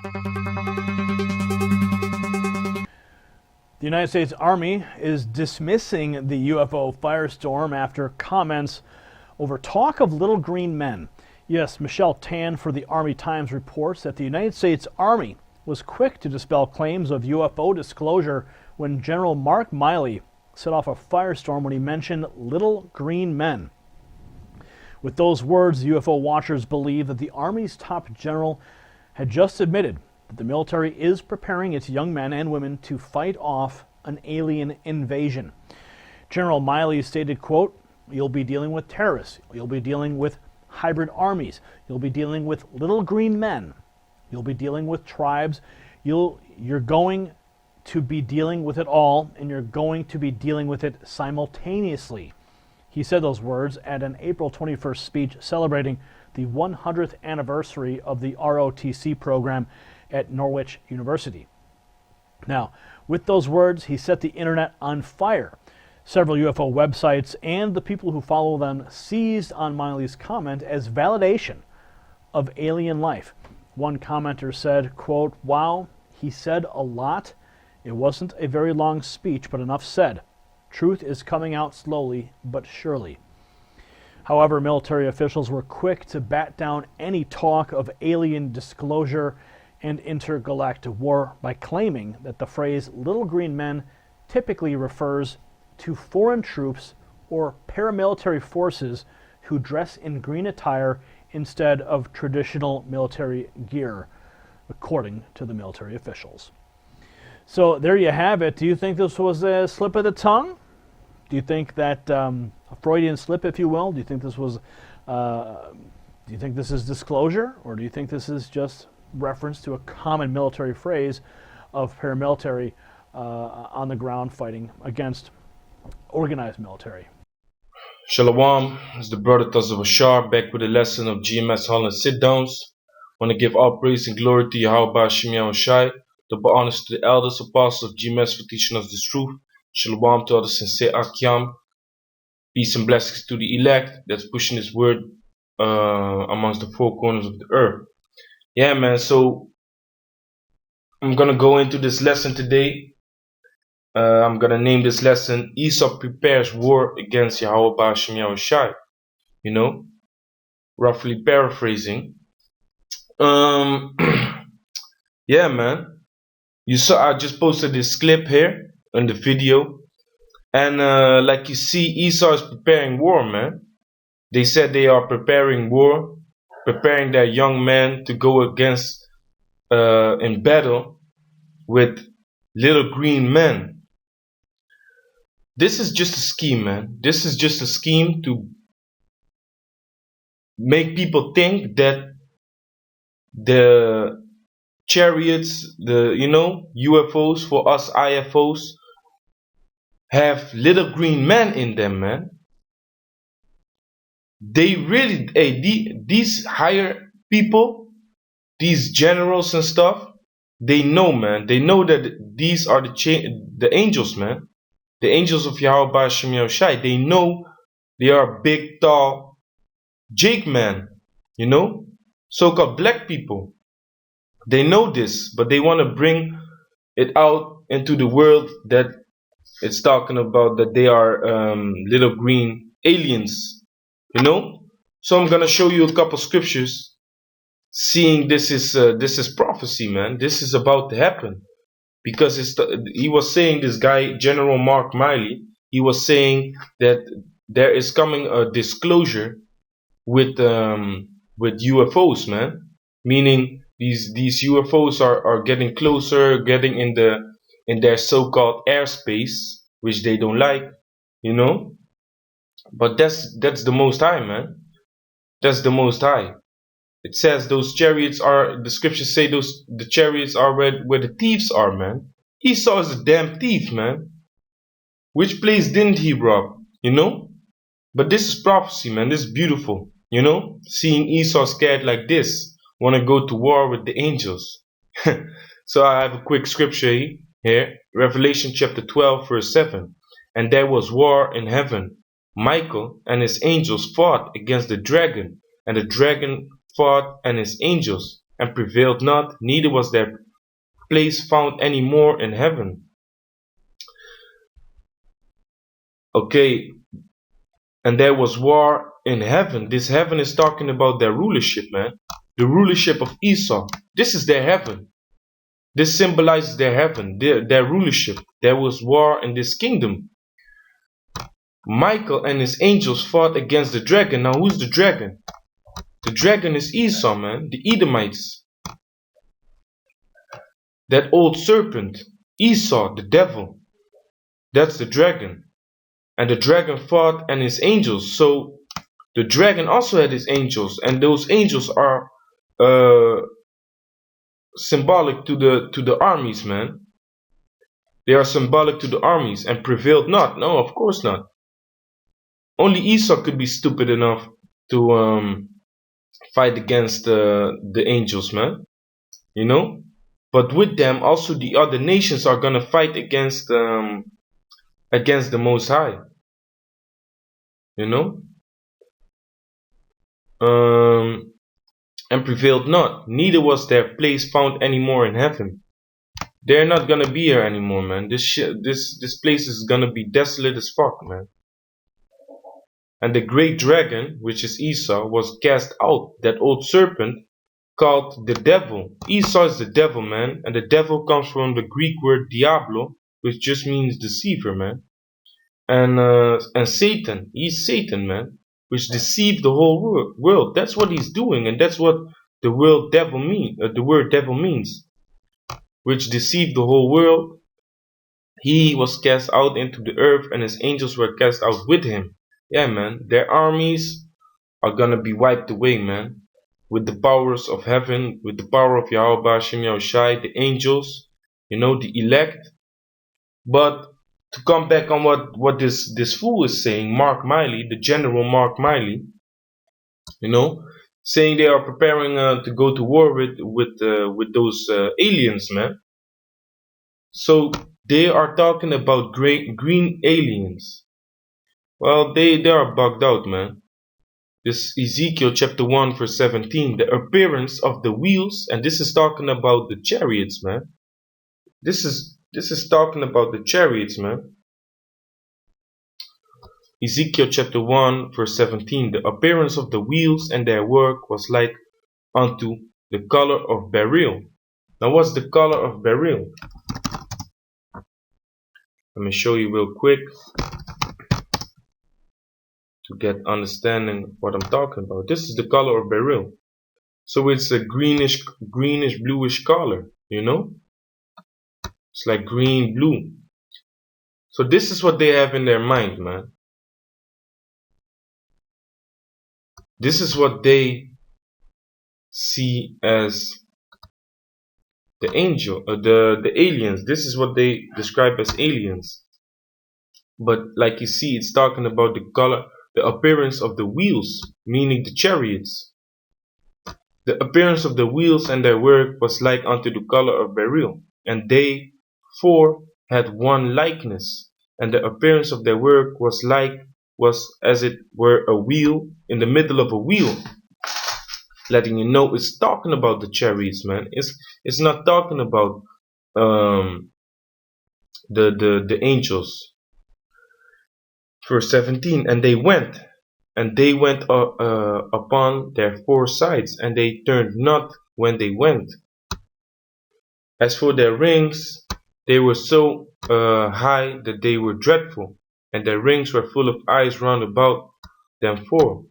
The United States Army is dismissing the UFO firestorm after comments over talk of little green men. Yes, Michelle Tan for the Army Times reports that the United States Army was quick to dispel claims of UFO disclosure when General Mark Miley set off a firestorm when he mentioned little green men. With those words, UFO watchers believe that the Army's top general had just admitted that the military is preparing its young men and women to fight off an alien invasion. General Miley stated, quote, "You'll be dealing with terrorists. You'll be dealing with hybrid armies. You'll be dealing with little green men. You'll be dealing with tribes. You're going to be dealing with it all, and you're going to be dealing with it simultaneously." He said those words at an April 21st speech celebrating the 100th anniversary of the ROTC program at Norwich University. Now, with those words, he set the internet on fire. Several UFO websites and the people who follow them seized on Miley's comment as validation of alien life. One commenter said, quote, "Wow, he said a lot. It wasn't a very long speech, but enough said. Truth is coming out slowly but surely." However, military officials were quick to bat down any talk of alien disclosure and intergalactic war by claiming that the phrase little green men typically refers to foreign troops or paramilitary forces who dress in green attire instead of traditional military gear, according to the military officials. So there you have it. Do you think this was a slip of the tongue? Do you think that a Freudian slip, if you will? Do you think this was? Do you think this is disclosure, or do you think this is just reference to a common military phrase of paramilitary on the ground fighting against organized military? Shalawam, is the brother Yahawashi back with a lesson of GMS Holland sit-downs. Want to give all praise and glory to Yahawashi, double honors to the elders, apostles of GMS for teaching us this truth. Shalawam to all the sincere Akyam. Peace and blessings to the elect that's pushing this word amongst the four corners of the earth. Yeah, man, so I'm gonna go into this lesson today. I'm gonna name this lesson Esau prepares war against Yahawashi. You know, roughly paraphrasing. Yeah, man. You saw I just posted this clip here in the video, and like you see, Esau is preparing war, man. They said they are preparing war, preparing their young men to go against in battle with little green men. This is just a scheme, man. This is just a scheme to make people think that the chariots, the UFOs for us IFOs have little green men in them, man. They really, these higher people, these generals and stuff, they know, man. They know that these are the angels, man. The angels of Yahawashi. They know they are big, tall Jake man, so-called black people. They know this, but they want to bring it out into the world that it's talking about that they are little green aliens, So I'm gonna show you a couple scriptures, seeing this is prophecy, man. This is about to happen, because he was saying, this guy General Mark Miley, he was saying that there is coming a disclosure with UFOs, man. Meaning these UFOs are getting closer, getting in their so-called airspace, which they don't like, But that's the Most High, man. That's the Most High. It says those chariots are, the scriptures say the chariots are where the thieves are, man. Esau is a damn thief, man. Which place didn't he rob, But this is prophecy, man. This is beautiful, Seeing Esau scared like this, want to go to war with the angels. So I have a quick scripture here. Revelation chapter 12 verse 7. And there was war in heaven. Michael and his angels fought against the dragon, and the dragon fought and his angels, and prevailed not, neither was their place found any more in heaven. Okay, and there was war in heaven. This heaven is talking about their rulership, man. The rulership of Esau. This is their heaven. This symbolizes their heaven, their rulership. There was war in this kingdom. Michael and his angels fought against the dragon. Now who's the dragon? The dragon is Esau, man. The Edomites. That old serpent. Esau, the devil. That's the dragon. And the dragon fought and his angels. So the dragon also had his angels. And those angels are symbolic to the armies, man. They are symbolic to the armies and prevailed not. No, of course not. Only Esau could be stupid enough to fight against the angels, man. You know? But with them, also the other nations are gonna fight against the Most High. You know? And prevailed not. Neither was their place found any more in heaven. They're not gonna be here anymore, man. This place is gonna be desolate as fuck, man. And the great dragon, which is Esau, was cast out. That old serpent called the devil. Esau is the devil, man. And the devil comes from the Greek word diablo, which just means deceiver, man. And Satan, he's Satan, man, which deceived the whole world. That's what he's doing, and that's what the word devil means, which deceived the whole world. He was cast out into the earth, and his angels were cast out with him. Yeah, man, their armies are gonna be wiped away, man, with the powers of heaven, with the power of Yahawah, Yahawashi, the angels, you know, the elect. But to come back on what this fool is saying, Mark Miley, the General Mark Miley, you know, saying they are preparing to go to war with those aliens, man. So they are talking about green aliens. Well, they are bugged out, man. This Ezekiel chapter 1 verse 17, the appearance of the wheels, and this is talking about the chariots, man. This is talking about the chariots, man. Ezekiel chapter 1 verse 17, the appearance of the wheels and their work was like unto the color of beryl. Now what's the color of beryl? Let me show you real quick to get understanding what I'm talking about. This is the color of beryl. So it's a greenish bluish color, you know? It's like green blue. So this is what they have in their mind, man. This is what they see as the angel, the aliens. This is what they describe as aliens. But like you see, it's talking about the color, the appearance of the wheels, meaning the chariots. The appearance of the wheels and their work was like unto the color of beryl, and they four had one likeness, and the appearance of their work was as it were a wheel in the middle of a wheel. Letting you know it's talking about the chariots, man. It's not talking about the angels. Verse 17, and they went upon their four sides, and they turned not when they went. As for their rings, they were so high that they were dreadful, and their rings were full of eyes round about them four.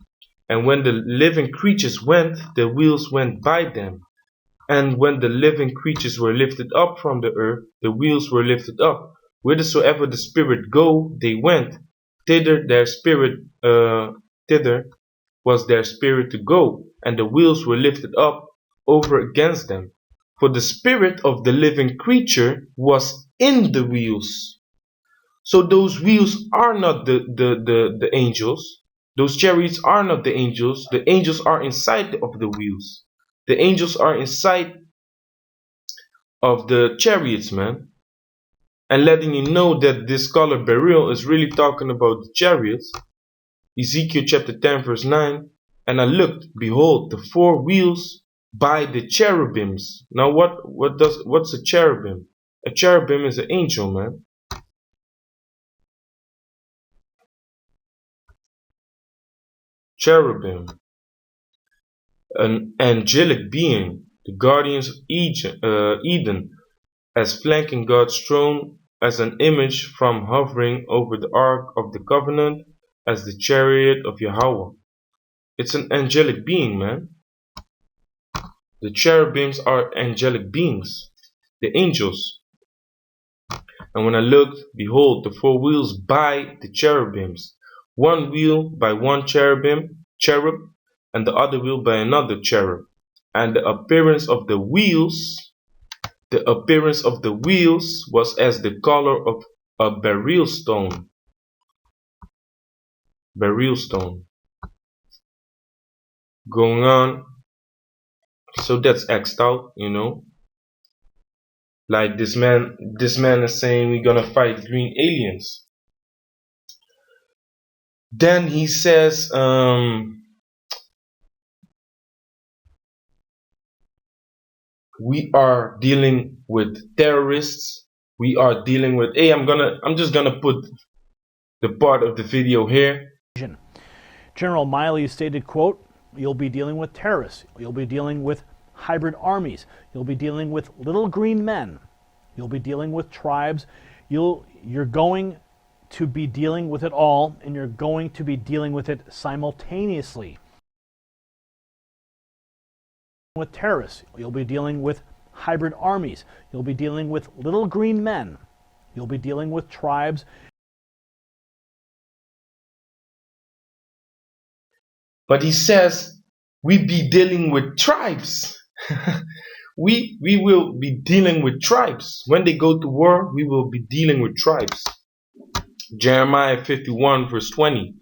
And when the living creatures went, the wheels went by them. And when the living creatures were lifted up from the earth, the wheels were lifted up. Whithersoever the spirit go, they went. Thither was their spirit to go, and the wheels were lifted up over against them. For the spirit of the living creature was in the wheels. So those wheels are not the angels. Those chariots are not the angels. The angels are inside of the wheels. The angels are inside of the chariots, man. And letting you know that this color beryl is really talking about the chariots. Ezekiel chapter 10 verse 9. And I looked, behold, the four wheels by the cherubims. Now what's a cherubim? A cherubim is an angel, man. Cherubim, an angelic being, the guardians of Eden, as flanking God's throne, as an image from hovering over the Ark of the Covenant, as the chariot of Yahawah. It's an angelic being, man. The cherubims are angelic beings, the angels. And when I looked, behold, the four wheels by the cherubims, one wheel by one cherub, and the other wheel by another cherub. And the appearance of the wheels was as the color of a beryl stone. Beryl stone. Going on. So that's X'd out, you know. Like this man is saying we're gonna fight green aliens. Then he says, we are dealing with terrorists. We are dealing with. Hey, I'm just gonna put the part of the video here. General Miley stated, quote, "You'll be dealing with terrorists. You'll be dealing with hybrid armies. You'll be dealing with little green men. You'll be dealing with tribes. You're going to be dealing with it all, and you're going to be dealing with it simultaneously. With terrorists, you'll be dealing with hybrid armies. You'll be dealing with little green men. You'll be dealing with tribes." But he says we be dealing with tribes. we will be dealing with tribes. When they go to war, we will be dealing with tribes. Jeremiah 51 verse 20.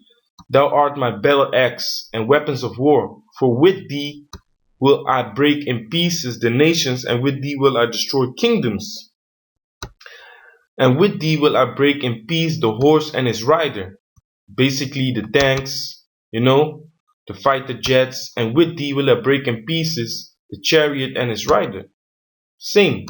Thou art my battle axe and weapons of war, for with thee will I break in pieces the nations, and with thee will I destroy kingdoms. And with thee will I break in peace the horse and his rider. Basically the tanks, you know, the fighter jets, and with thee will I break in pieces the chariot and his rider. Same.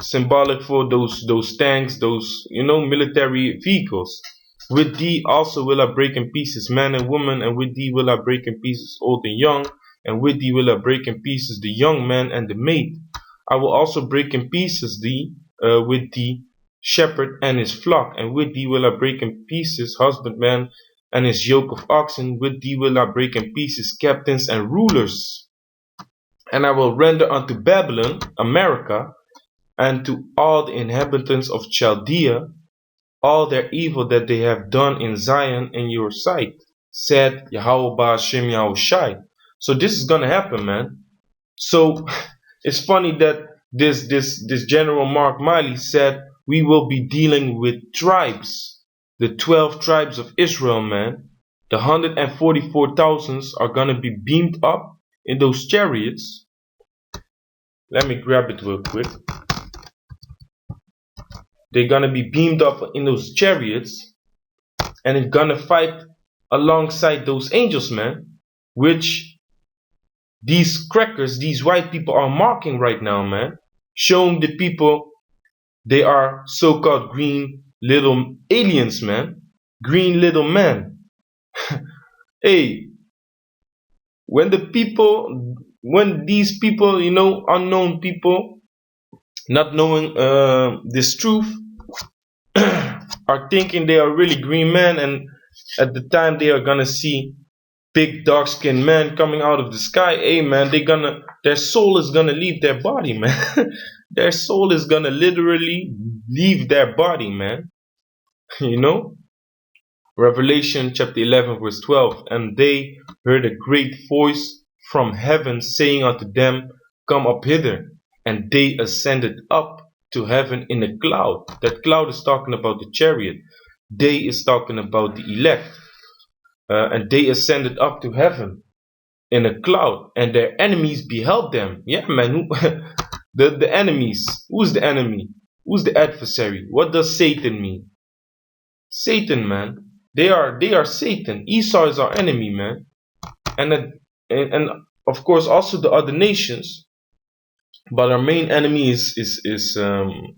Symbolic for those tanks, those, you know, military vehicles. With thee also will I break in pieces man and woman, and with thee will I break in pieces old and young, and with thee will I break in pieces the young man and the maid. I will also break in pieces with thee shepherd and his flock, and with thee will I break in pieces husbandman and his yoke of oxen. With thee will I break in pieces captains and rulers. And I will render unto Babylon, America, and to all the inhabitants of Chaldea all their evil that they have done in Zion in your sight, said Yahawah Shem Yahawashi. So this is gonna happen, man. So it's funny that this General Mark Miley said we will be dealing with tribes, the 12 tribes of Israel, man. The 144,000 are gonna be beamed up in those chariots. Let me grab it real quick. They're gonna be beamed up in those chariots, and they're gonna fight alongside those angels, man. Which these crackers, these white people are marking right now, man. Showing the people they are so-called green little aliens, man. Green little men. Hey, when these people, you know, unknown people, not knowing this truth, are thinking they are really green men, and at the time they are gonna see big dark skinned men coming out of the sky, hey man, their soul is gonna leave their body, man. Their soul is gonna literally leave their body, man. You know? Revelation chapter 11 verse 12. And they heard a great voice from heaven saying unto them, Come up hither. And they ascended up to heaven in a cloud. That cloud is talking about the chariot. They is talking about the elect. And they ascended up to heaven in a cloud, and their enemies beheld them. Yeah, man. The enemies. Who's the enemy? Who's the adversary? What does Satan mean? Satan, man. They are Satan. Esau is our enemy, man. And of course also the other nations, but our main enemy is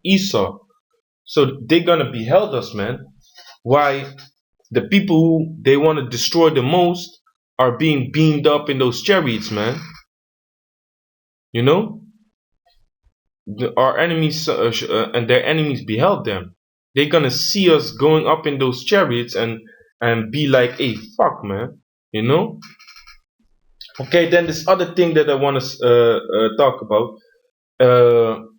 Esau. So they're gonna behead us, man. Why the people who they want to destroy the most are being beamed up in those chariots, man. You know, our enemies and their enemies beheld them. They're gonna see us going up in those chariots and be like, "Hey, fuck, man," you know. Okay, then this other thing that I want to talk about.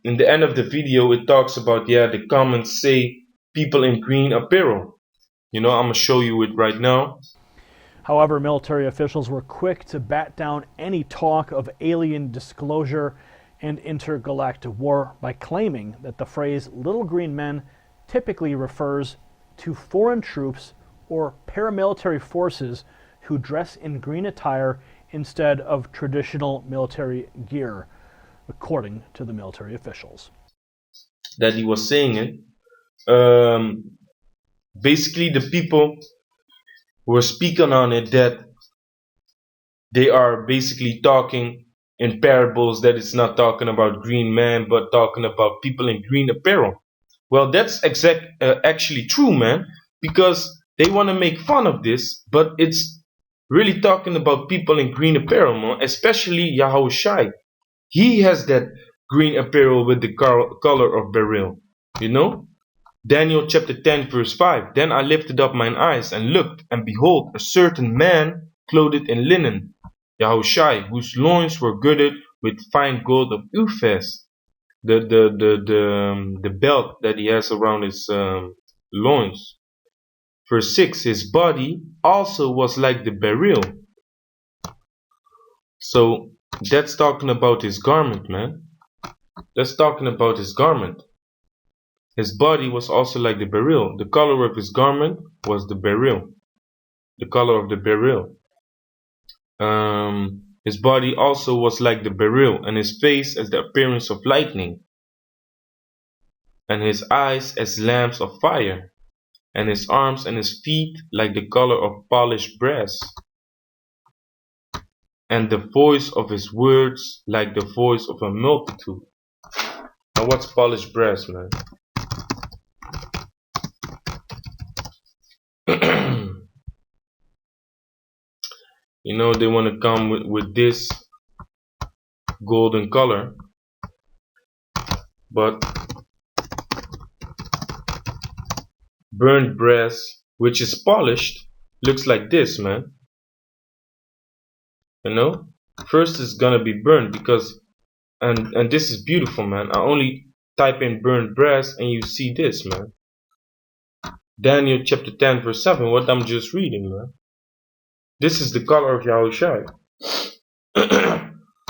In the end of the video, it talks about, yeah, the comments say people in green apparel. You know, I'm gonna show you it right now. However, military officials were quick to bat down any talk of alien disclosure and intergalactic war by claiming that the phrase little green men typically refers to foreign troops or paramilitary forces who dress in green attire instead of traditional military gear, according to the military officials. That he was saying it. Basically, the people were speaking on it that they are basically talking in parables, that it's not talking about green men but talking about people in green apparel. Well, that's actually true, man, because they want to make fun of this, but it's really talking about people in green apparel, man, especially Yahawashi. He has that green apparel with the color of beryl, you know. Daniel chapter 10 verse 5. Then I lifted up mine eyes and looked, and behold, a certain man clothed in linen, Yahawashi, whose loins were girded with fine gold of Uphaz. The belt that he has around his loins. Verse 6. His body also was like the beryl. So that's talking about his garment, man. That's talking about his garment. His body was also like the beryl. The color of his garment was the beryl. The color of the beryl. His body also was like the beryl, and his face as the appearance of lightning, and his eyes as lamps of fire, and his arms and his feet like the color of polished brass, and the voice of his words like the voice of a multitude. Now what's polished brass, man? You know, they want to come with this golden color, but burnt brass, which is polished, looks like this, man. You know, first it's gonna be burned, because and this is beautiful, man. I only type in burnt brass and you see this, man. Daniel chapter 10 verse 7, what I'm just reading, man. This is the color of Yahawashi.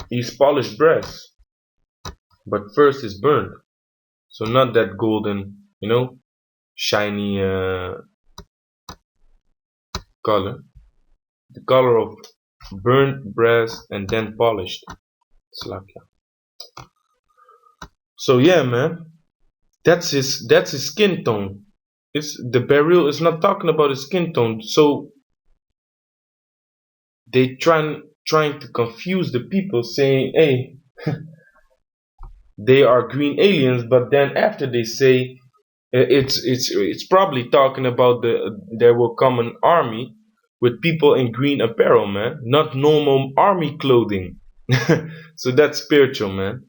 He's polished brass, but first is burned. So not that golden, you know, shiny color. The color of burnt brass and then polished. Salachya. So yeah, man, that's his skin tone. It's the beryl is not talking about his skin tone. So they trying to confuse the people, saying, hey, they are green aliens, but then after they say it's probably talking about there will come an army with people in green apparel, man, not normal army clothing. So that's spiritual, man.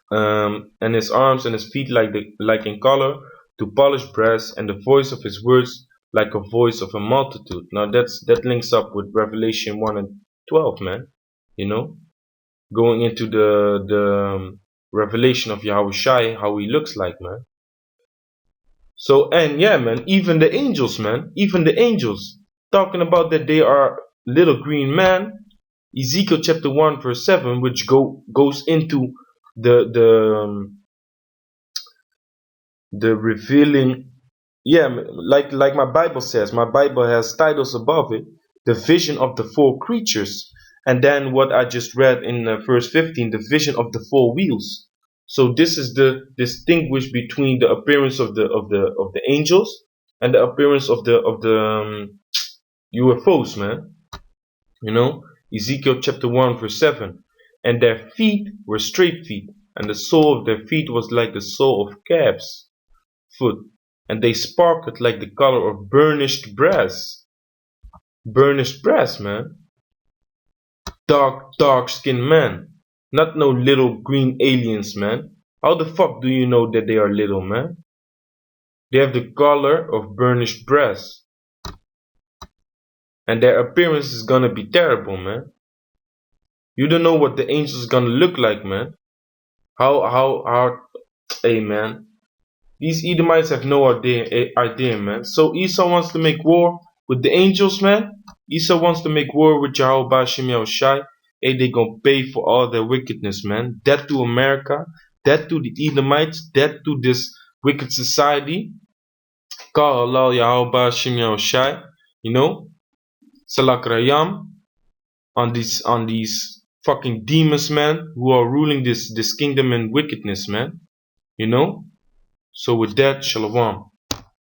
And his arms and his feet like in color to polished brass, and the voice of his words like a voice of a multitude. Now that links up with Revelation 1 and 12, man. You know, going into the revelation of Yahawashi, how he looks like, man. So, and yeah, man, even the angels, man, even the angels, talking about that they are little green men. Ezekiel chapter 1 verse 7, which goes into the revealing, yeah, like my Bible says. My Bible has titles above it, the vision of the four creatures, and then what I just read in verse 15, the vision of the four wheels. So this is the distinguish between the appearance of the angels and the appearance of the UFOs, man. You know, Ezekiel chapter 1 verse 7. And their feet were straight feet, and the sole of their feet was like the sole of calves' foot, and they sparkled like the color of burnished brass. Burnished brass, man. Dark skinned man. Not no little green aliens, man. How the fuck do you know that they are little, man? They have the color of burnished brass. And their appearance is gonna be terrible, man. You don't know what the angels is gonna look like, man. Hey, man. These Edomites have no idea, man. So Esau wants to make war with the angels, man. Esau wants to make war with Yahawashi. Hey, they gonna pay for all their wickedness, man. Death to America, death to the Edomites, death to this wicked society. Call Allah Yahawashi, you know, Salachya on these fucking demons, man, who are ruling this kingdom in wickedness, man. You know. So with that, shalawam.